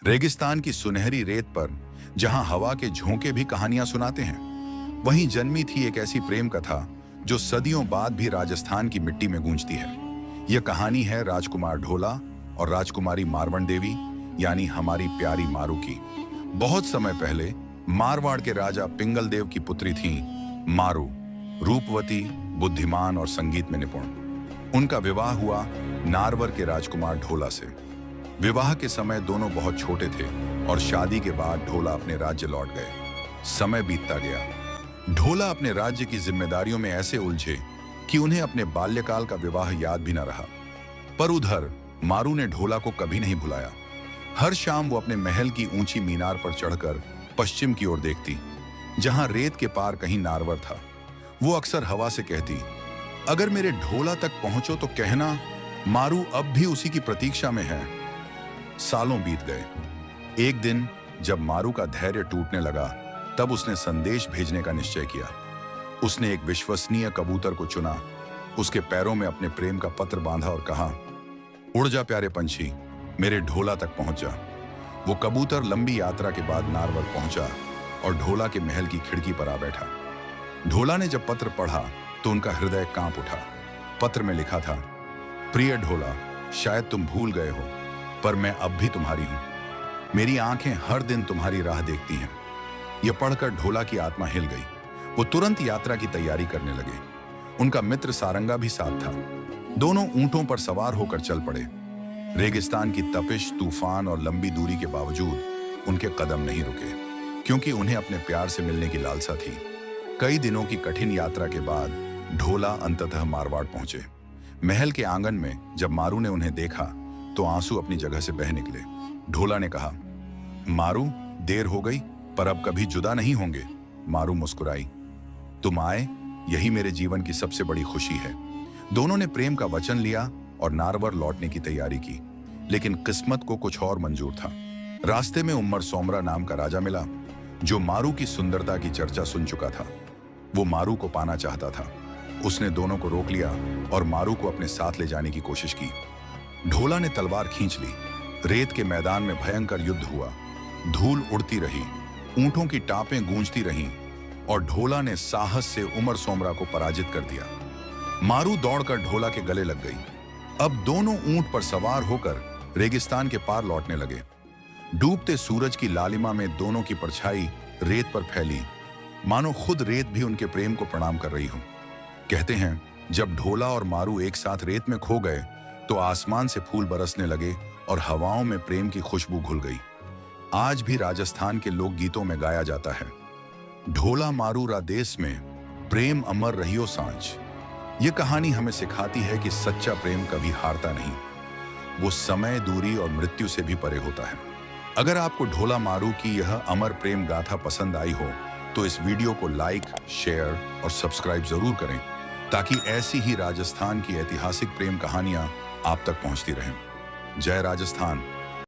रेगिस्तान की सुनहरी रेत पर जहां हवा के झोंके भी कहानियां सुनाते हैं, वहीं जन्मी थी एक ऐसी प्रेम कथा जो सदियों बाद भी राजस्थान की मिट्टी में गूंजती है। यह कहानी है राजकुमार ढोला और राजकुमारी मारवण देवी, यानी हमारी प्यारी मारू की। बहुत समय पहले मारवाड़ के राजा पिंगल देव की पुत्री थी मारू, रूपवती, बुद्धिमान और संगीत में निपुण। उनका विवाह हुआ नारवर के राजकुमार ढोला से। विवाह के समय दोनों बहुत छोटे थे और शादी के बाद ढोला अपने राज्य लौट गए। समय बीतता गया। ढोला अपने राज्य की जिम्मेदारियों में ऐसे उलझे कि उन्हें अपने बाल्यकाल का विवाह याद भी न रहा। पर उधर मारू ने ढोला को कभी नहीं भुलाया। हर शाम वो अपने महल की ऊंची मीनार पर चढ़कर पश्चिम की ओर देखती, जहां रेत के पार कहीं नारवर था। वो अक्सर हवा से कहती, अगर मेरे ढोला तक पहुंचो तो कहना मारू अब भी उसी की प्रतीक्षा में है। सालों बीत गए। एक दिन जब मारू का धैर्य टूटने लगा, तब उसने संदेश भेजने का निश्चय किया। उसने एक विश्वसनीय कबूतर को चुना, उसके पैरों में अपने प्रेम का पत्र बांधा और कहा, उड़ जा प्यारे पंछी, मेरे ढोला तक पहुंच जा। वो कबूतर लंबी यात्रा के बाद नारवर पहुंचा और ढोला के महल की खिड़की पर आ बैठा। ढोला ने जब पत्र पढ़ा तो उनका हृदय कांप उठा। पत्र में लिखा था, प्रिय ढोला, शायद तुम भूल गए हो, पर मैं अब भी तुम्हारी हूं। मेरी आंखें हर दिन तुम्हारी राह देखती हैं। यह पढ़कर ढोला की आत्मा हिल गई। वो तुरंत यात्रा की तैयारी करने लगे। उनका मित्र सारंगा भी साथ था। दोनों ऊंटों पर सवार होकर चल पड़े। रेगिस्तान की तपिश, तूफान और लंबी दूरी के बावजूद उनके कदम नहीं रुके, क्योंकि उन्हें अपने प्यार से मिलने की लालसा थी। कई दिनों की कठिन यात्रा के बाद ढोला अंततः मारवाड़ पहुंचे। महल के आंगन में जब मारू ने उन्हें देखा तो आंसू अपनी जगह से बह निकले। ढोला ने कहा, मारू, देर हो गई, पर अब कभी जुदा नहीं होंगे। मारू मुस्कुराई, तुम आए, यही मेरे जीवन की सबसे बड़ी खुशी है। दोनों ने प्रेम का वचन लिया और नारवर लौटने की तैयारी की। लेकिन किस्मत को कुछ और मंजूर था। रास्ते में उमर सोमरा नाम का राजा मिला, जो मारू की सुंदरता की चर्चा सुन चुका था। वो मारू को पाना चाहता था। उसने दोनों को रोक लिया और मारू को अपने साथ ले जाने की कोशिश की। ढोला ने तलवार खींच ली। रेत के मैदान में भयंकर युद्ध हुआ। धूल उड़ती रही, ऊंटों की टापें गूंजती रहीं और ढोला ने साहस से उमर सोमरा को पराजित कर दिया। मारू दौड़कर ढोला के गले लग गई। अब दोनों ऊंट पर सवार होकर रेगिस्तान के पार लौटने लगे। डूबते सूरज की लालिमा में दोनों की परछाई रेत पर फैली, मानो खुद रेत भी उनके प्रेम को प्रणाम कर रही हो। कहते हैं, जब ढोला और मारू एक साथ रेत में खो गए तो आसमान से फूल बरसने लगे और हवाओं में प्रेम की खुशबू घुल गई। आज भी राजस्थान के लोक गीतों में गाया जाता है, ढोला मारू रा देश में प्रेम अमर रहियो सांझ। ये कहानी हमें सिखाती है कि सच्चा प्रेम कभी हारता नहीं। वो समय, दूरी और मृत्यु से भी परे होता है। अगर आपको ढोला मारू की यह अमर प्रेम गाथा पसंद आई हो तो इस वीडियो को लाइक, शेयर और सब्सक्राइब जरूर करें, ताकि ऐसी ही राजस्थान की ऐतिहासिक प्रेम कहानियां आप तक पहुंचती रहें। जय राजस्थान।